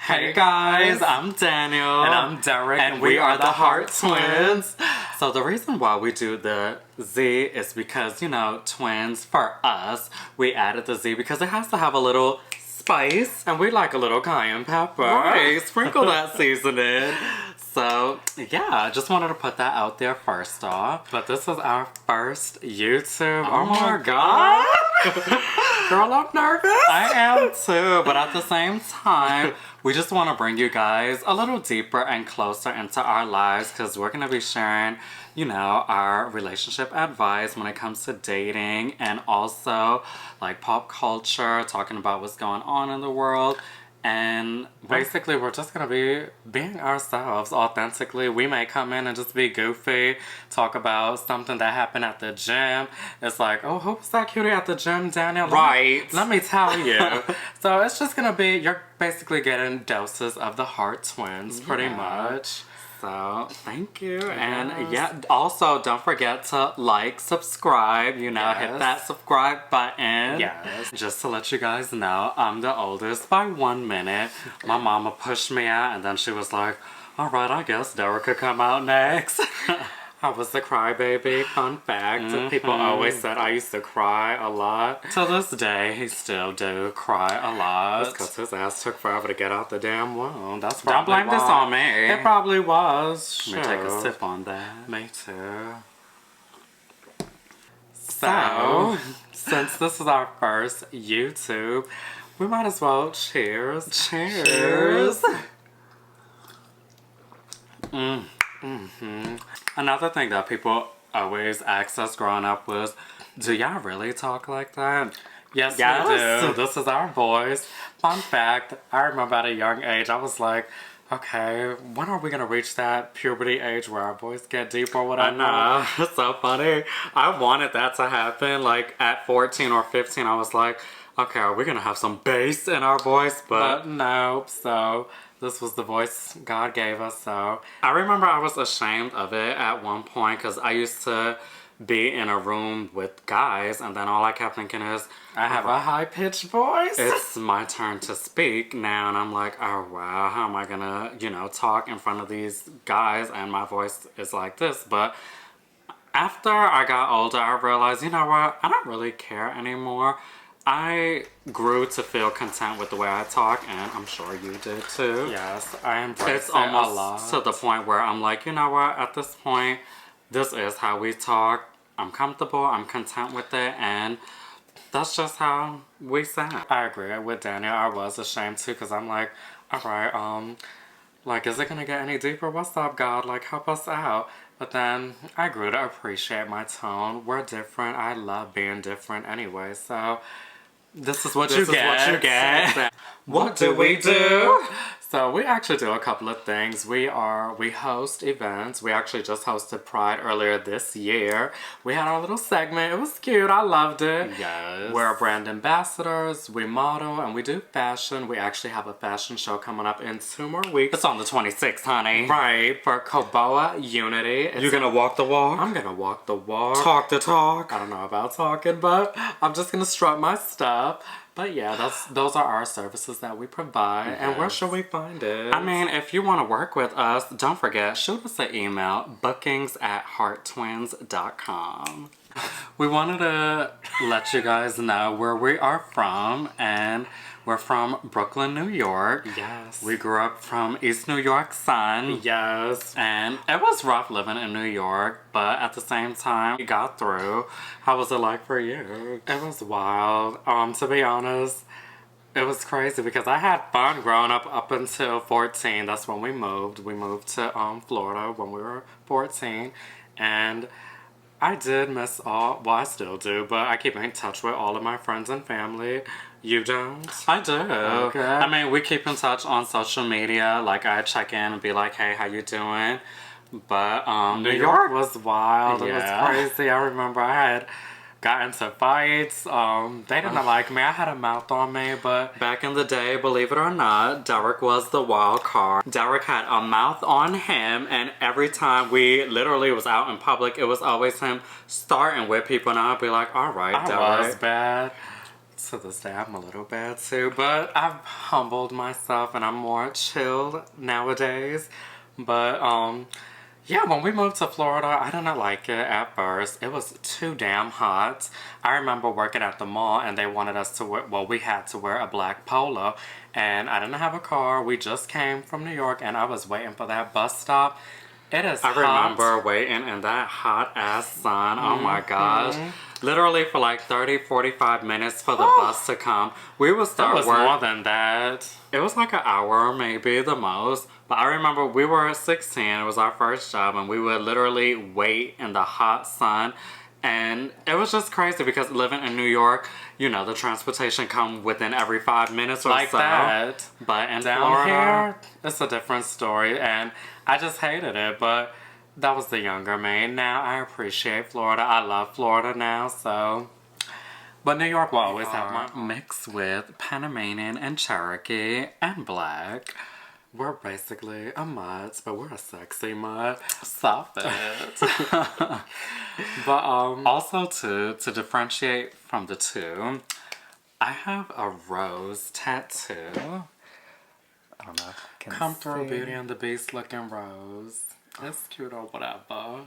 Hey guys, I'm Daniel. And I'm Derek. And we are the Harttwinz. So the reason why we do the Z is because, you know, twins, for us, we added the Z because it has to have a little spice. And we like a little cayenne pepper. Right, sprinkle that seasoning. So, yeah, I just wanted to put that out there first off. But this is our first YouTube. Oh my god! Girl, I'm nervous. I am too, but at the same time, we just want to bring you guys a little deeper and closer into our lives because we're going to be sharing, you know, our relationship advice when it comes to dating and also like pop culture, talking about what's going on in the world. And basically, we're just gonna be being ourselves authentically. We may come in and just be goofy, talk about something that happened at the gym. It's like, oh, who was that cutie at the gym, Daniel? Right. Let me tell you. So it's just gonna be, you're basically getting doses of the Harttwinz, pretty much. So, thank you. Yes. And yeah, also don't forget to like, subscribe, you know, hit that subscribe button. Yes. Just to let you guys know, I'm the oldest by 1 minute. My mama pushed me out and then she was like, all right, I guess Derek could come out next. I was the crybaby, fun fact. People always said I used to cry a lot. To this day, he still do cry a lot. That's because his ass took forever to get out the damn wound. That's probably Don't blame this on me. It probably was. Let me take a sip on that. Me too. So, since this is our first YouTube, we might as well cheers. Cheers. Another thing that people always asked us growing up was, do y'all really talk like that? Yes, we do. This is our voice. Fun fact, I remember at a young age, I was like, okay, when are we going to reach that puberty age where our voice get deep or whatever? I know. It's so funny. I wanted that to happen. Like at 14 or 15, I was like, okay, are we going to have some bass in our voice? But nope. So this was the voice God gave us. So I remember I was ashamed of it at one point because I used to be in a room with guys and then all I kept thinking is, I have a high-pitched voice. It's my turn to speak now and I'm like, oh wow, how am I gonna, you know, talk in front of these guys and my voice is like this. But after I got older, I realized, you know what, I don't really care anymore. I grew to feel content with the way I talk, and I'm sure you did too. Yes, I embrace it's it almost a lot. to the point where I'm like, you know what, at this point, this is how we talk. I'm comfortable, I'm content with it, and that's just how we sound. I agree with Daniel. I was ashamed too, because I'm like, alright, like, is it gonna get any deeper? What's up, God? Like, help us out. But then I grew to appreciate my tone. We're different. I love being different anyway, so this is what you get. What do we do? So we actually do a couple of things. We host events. We actually just hosted Pride earlier this year. We had our little segment. It was cute. I loved it. Yes. We're brand ambassadors. We model and we do fashion. We actually have a fashion show coming up in 2 more weeks. It's on the 26th, honey. Right. For Coboa Unity. You're gonna walk the walk? I'm gonna walk the walk. Talk the talk. I don't know about talking, but I'm just gonna strut my stuff. But yeah, those are our services that we provide. Yes. And where should we find it? I mean, if you want to work with us, don't forget, shoot us an email, bookings@harttwinz.com. We wanted to let you guys know where we are from, and we're from Brooklyn, New York. Yes. We grew up from East New York sun. Yes. And it was rough living in New York, but at the same time, we got through. How was it like for you? It was wild. To be honest, it was crazy because I had fun growing up until 14. That's when we moved. We moved to Florida when we were 14. And I did miss well, I still do, but I keep in touch with all of my friends and family. You don't? I do. Okay. I mean, we keep in touch on social media. Like, I check in and be like, hey, how you doing? But New York was wild. Yeah. It was crazy. I remember I had got into fights. They didn't like me. I had a mouth on me, but back in the day, believe it or not, Derek was the wild card. Derek had a mouth on him, and every time we literally was out in public, it was always him starting with people, and I'd be like, all right, Derek. I was bad. To this day, I'm a little bad too, but I've humbled myself and I'm more chill nowadays. But, yeah, when we moved to Florida, I did not like it at first. It was too damn hot. I remember working at the mall and they wanted us to wear, well, we had to wear a black polo. And I didn't have a car. We just came from New York and I was waiting for that bus stop. It is hot. I remember waiting in that hot ass sun. Oh my gosh. Literally for like 30-45 minutes for the bus to come. We would start It was more than that. It was like an hour, maybe the most. But I remember we were 16. It was our first job, and we would literally wait in the hot sun. And it was just crazy because living in New York, you know, the transportation come within every 5 minutes or Like so. that. But in Down Florida, here, it's a different story, and I just hated it. But that was the younger me. Now I appreciate Florida. I love Florida now, so. But New York will always have my mixed with Panamanian and Cherokee and Black. We're basically a mutt, but we're a sexy mutt. Stop it. But Also to differentiate from the two, I have a rose tattoo. I don't know if I can come through see. Beauty and the Beast looking rose. It's cute or whatever.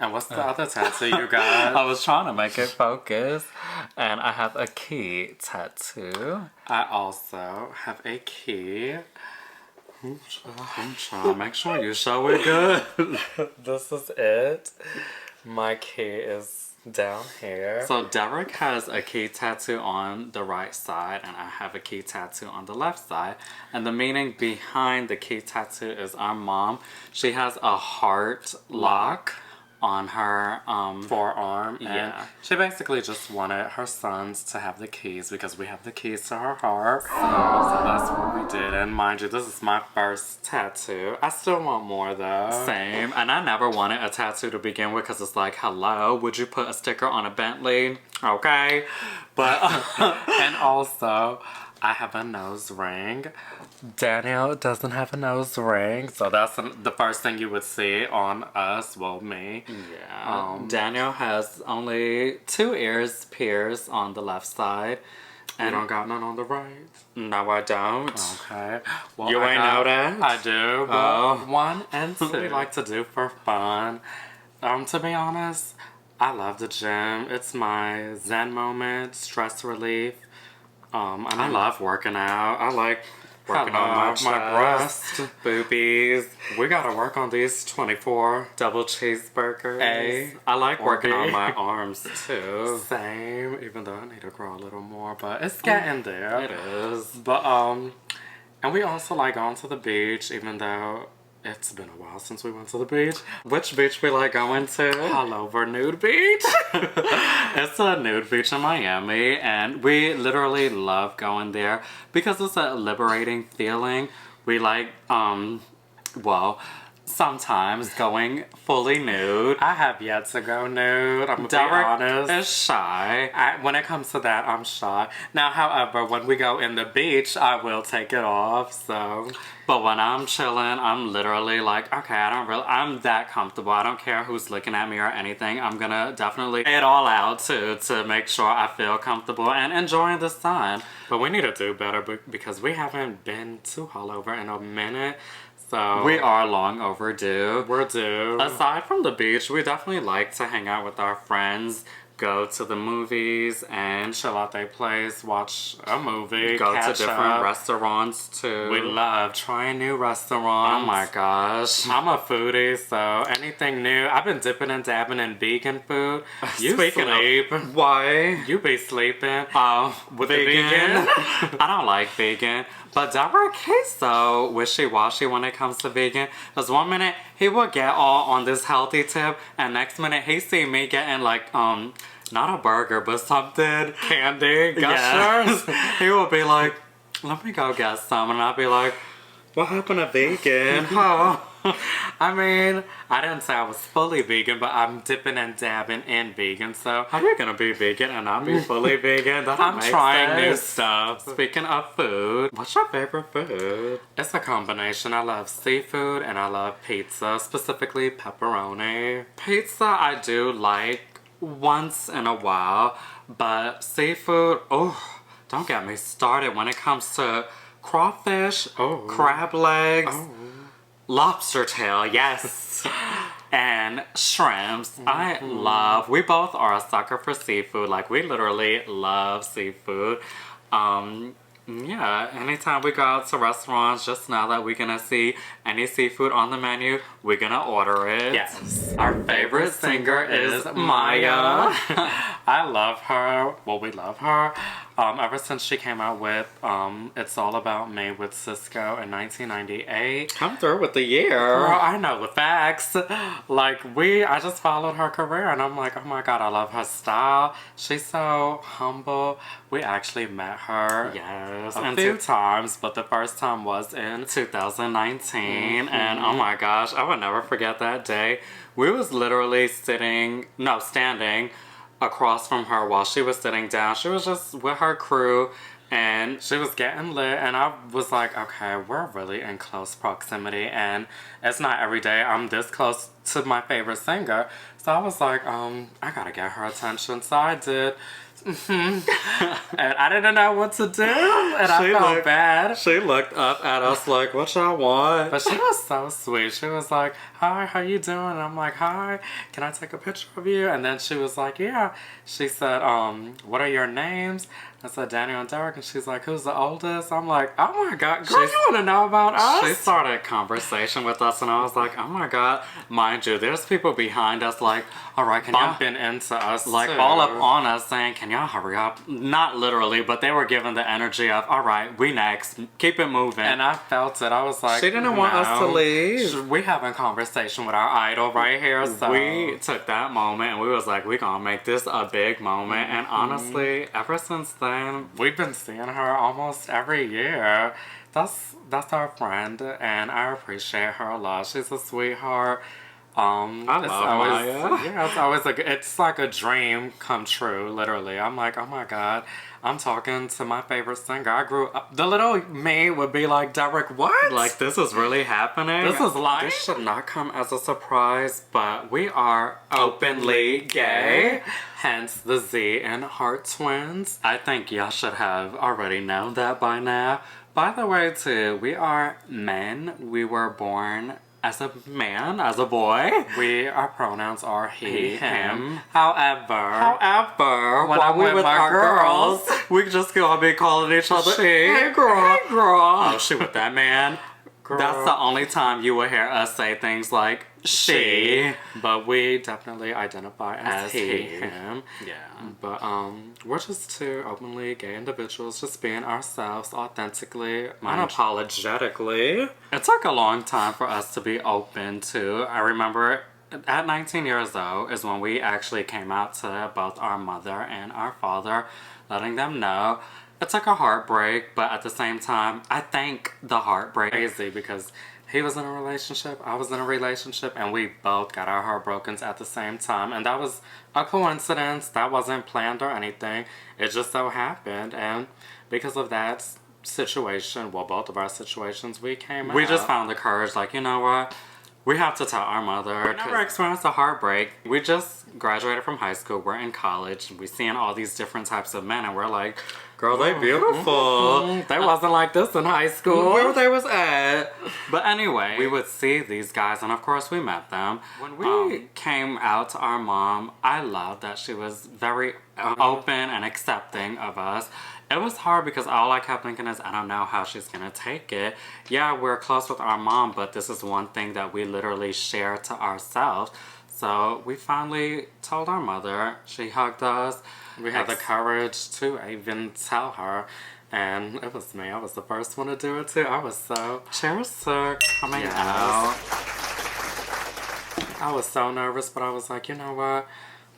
And what's the other tattoo you got? I was trying to make it focus. And I have a key tattoo. I also have a key. I'm trying to make sure you show it good. This is it. My key is down here. So Derek has a key tattoo on the right side and I have a key tattoo on the left side. And the meaning behind the key tattoo is our mom. She has a heart lock on her forearm. Yeah. And she basically just wanted her sons to have the keys because we have the keys to her heart. So that's what we did. And mind you, this is my first tattoo. I still want more though. Same. And I never wanted a tattoo to begin with because it's like, hello, would you put a sticker on a Bentley? Okay. But, and also, I have a nose ring. Daniel doesn't have a nose ring, so that's the first thing you would see on us, well, me. Yeah. Daniel has only 2 ears pierced on the left side. And you don't got none on the right? No, I don't. Okay. Well, You ain't know that? I do. Oh. 1 and 2 we like to do for fun. To be honest, I love the gym. It's my zen moment, stress relief. I love working out. I like working on my breast, boobies. We gotta work on these 24 double cheeseburgers. I like working on B. my arms too. Same, even though I need to grow a little more, but it's getting there. It is. But and we also like going to the beach, even though it's been a while since we went to the beach. Which beach we like going to? Hollover Nude Beach. It's a nude beach in Miami, and we literally love going there because it's a liberating feeling. We like, well, sometimes going fully nude. I have yet to go nude. I'm gonna be Derek honest. is shy. When it comes to that, I'm shy. Now, however, when we go in the beach, I will take it off, so. But when I'm chilling, I'm literally like, okay, I'm that comfortable. I don't care who's looking at me or anything. I'm gonna definitely lay it all out too to make sure I feel comfortable and enjoying the sun. But we need to do better because we haven't been to Hollover in a minute. So We are long overdue. we're due. Aside from the beach, we definitely like to hang out with our friends, go to the movies, and Chill out their place, watch a movie, go to catch different up. restaurants too. We love trying new restaurants. Oh my gosh. I'm a foodie, so anything new. I've been dipping and dabbing in vegan food. You Speaking sleep. of, why? You be sleeping. With the vegan? I don't like vegan. But Derek, he's so wishy-washy when it comes to vegan. Because 1 minute, he will get all on this healthy tip. And next minute, he see me getting like, not a burger, but something. Candy, Yes. gushers. He will be like, let me go get some. And I'll be like, what happened to vegan? Oh. I mean, I didn't say I was fully vegan, but I'm dipping and dabbing in vegan, so How are you gonna be vegan and not be fully vegan? That don't I'm make trying new sense. stuff. Speaking of food, what's your favorite food? It's a combination. I love seafood and I love pizza, specifically pepperoni. Pizza I do like once in a while, But seafood, oh, don't get me started when it comes to crawfish, crab legs, lobster tail, yes, and shrimps. We both are a sucker for seafood. Like, we literally love seafood. Yeah, anytime we go out to restaurants, just know that we're gonna see any seafood on the menu, we're gonna order it. Yes. Our favorite singer is Maya. I love her. Well, we love her. Ever since she came out with It's All About Me with Cisco in 1998. Come through with the year. Girl, I know the facts. I just followed her career and I'm like, oh my god, I love her style. She's so humble. We actually met her a few times, but the first time was in 2019. And oh my gosh, I would never forget that day. We was literally standing across from her while she was sitting down. She was just with her crew and she was getting lit, and I was like, okay, we're really in close proximity and it's not every day I'm this close to my favorite singer. So I was like, I gotta get her attention. So I did. And I didn't know what to do, and I felt bad. She looked up at us like, what y'all want? But she was so sweet. She was like, hi, how you doing? And I'm like, hi, can I take a picture of you? And then she was like, yeah. She said, what are your names? I said, Daniel and Derek. And she's like, who's the oldest? I'm like, oh my god, girl, you want to know about us? She started a conversation with us, and I was like, oh my god. Mind you, there's people behind us like, all right, can y'all bumping into us like too. All up on us saying, can y'all hurry up? Not literally, but they were giving the energy of, all right, we next, keep it moving. And I felt it. I was like, she didn't want us to leave. We having conversation with our idol right here. So we took that moment and we was like, we gonna make this a big moment. And honestly, ever since then, we've been seeing her almost every year. That's our friend, and I appreciate her a lot. She's a sweetheart. I love Maya. Yeah, it's like a dream come true, literally. I'm like, oh my god, I'm talking to my favorite singer. I grew up, the little me would be like, Derek, what? Like, this is really happening? This is life? This should not come as a surprise, but we are openly gay. Hence the Z in Harttwinz. I think y'all should have already known that by now. By the way, too, we are men. We were born as a man, as a boy. Our pronouns are he, him. However, when while I'm we with my our girls, we just gonna be calling each other she. Hey girl. Hey girl. Oh, she with that man. Girl. That's the only time you will hear us say things like she. But we definitely identify as he, him. Yeah. But we're just two openly gay individuals just being ourselves authentically, unapologetically. It took a long time for us to be open to. I remember at 19 years old is when we actually came out to both our mother and our father, letting them know. It took a heartbreak, but at the same time, I thank the heartbreak. Crazy because he was in a relationship, I was in a relationship, and we both got our heart broken at the same time. And that was a coincidence. That wasn't planned or anything. It just so happened. And because of that situation, well, both of our situations, we came out. We just found the courage, like, you know what? We have to tell our mother. We never experienced a heartbreak. We just graduated from high school. We're in college. We're seeing all these different types of men, and we're like, girl, they beautiful. They wasn't like this in high school. Where they was at. But anyway, we would see these guys, and of course we met them. When we came out to our mom, I loved that she was very open and accepting of us. It was hard because all I kept thinking is, I don't know how she's gonna take it. Yeah, we're close with our mom, but this is one thing that we literally share to ourselves. So we finally told our mother. She hugged us. We had the courage to even tell her. And it was me. I was the first one to do it too. I was so... Cheers to coming out. I was so nervous, but I was like, you know what?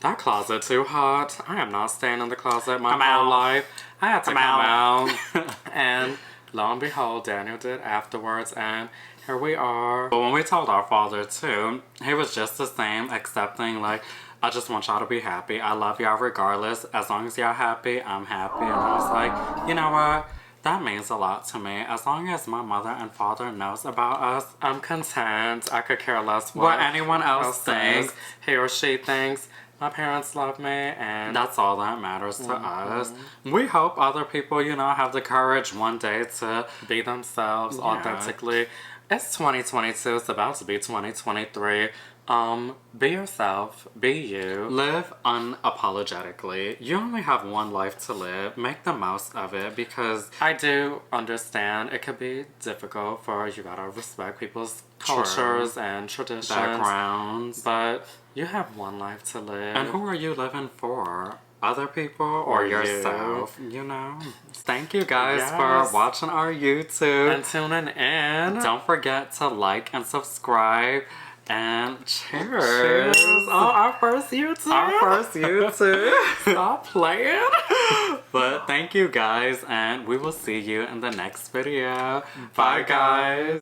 That closet too hot. I am not staying in the closet my whole life. I had to come out. And lo and behold, Daniel did afterwards, and here we are. But when we told our father too, he was just the same, accepting, like, I just want y'all to be happy. I love y'all regardless. As long as y'all happy, I'm happy. And I was like, you know what? That means a lot to me. As long as my mother and father knows about us, I'm content. I could care less what anyone else thinks. He or she thinks. my parents love me, and that's all that matters to us. We hope other people, you know, have the courage one day to be themselves authentically. It's 2022. It's about to be 2023. Be yourself. Be you. Live unapologetically. You only have one life to live. Make the most of it, because I do understand it could be difficult for you gotta respect people's cultures and traditions, backgrounds, but you have one life to live. And who are you living for? Other people or yourself? You know. Thank you guys for watching our YouTube and tuning in. Don't forget to like and subscribe. And cheers. Cheers. Oh, our first YouTube. Our first YouTube. Stop playing. But thank you guys, and we will see you in the next video. Bye guys.